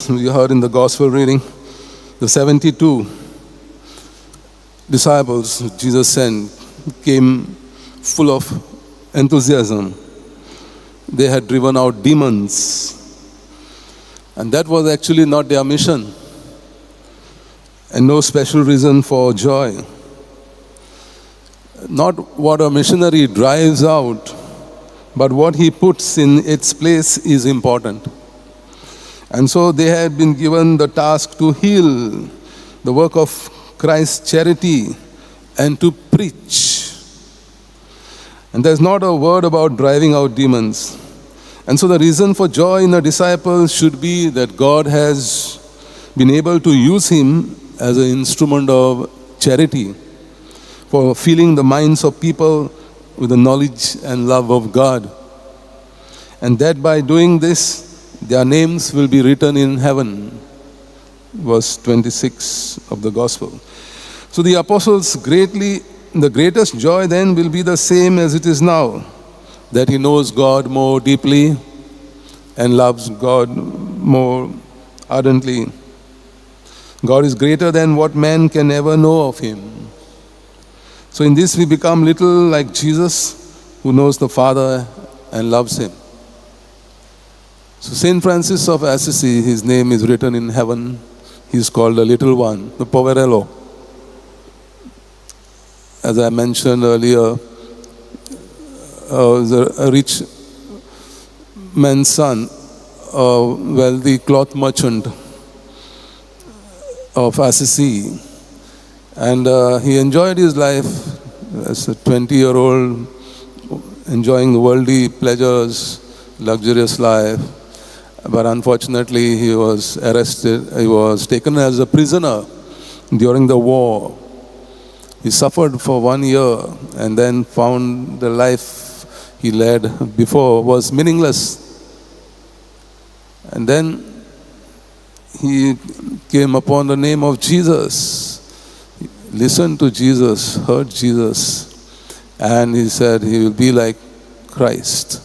We heard in the gospel reading, the 72 disciples Jesus sent came full of enthusiasm. They had driven out demons. And that was actually not their mission. And no special reason for joy. Not what a missionary drives out, but what he puts in its place is important. And so they had been given the task to heal, the work of Christ's charity, and to preach. And there's not a word about driving out demons. And so the reason for joy in a disciple should be that God has been able to use him as an instrument of charity for filling the minds of people with the knowledge and love of God. And that by doing this, their names will be written in heaven. Verse 26 of the Gospel. So the apostles the greatest joy then will be the same as it is now, that he knows God more deeply and loves God more ardently. God is greater than what man can ever know of him. So in this we become little like Jesus, who knows the Father and loves him. So Saint Francis of Assisi, his name is written in heaven. He is called the little one, the Poverello. As I mentioned earlier, a rich man's son, a wealthy cloth merchant of Assisi. And he enjoyed his life as a 20-year-old, enjoying worldly pleasures, luxurious life. But unfortunately, he was arrested. He was taken as a prisoner during the war. He suffered for 1 year and then found the life he led before was meaningless. And then he came upon the name of Jesus, listened to Jesus, heard Jesus, and he said he will be like Christ.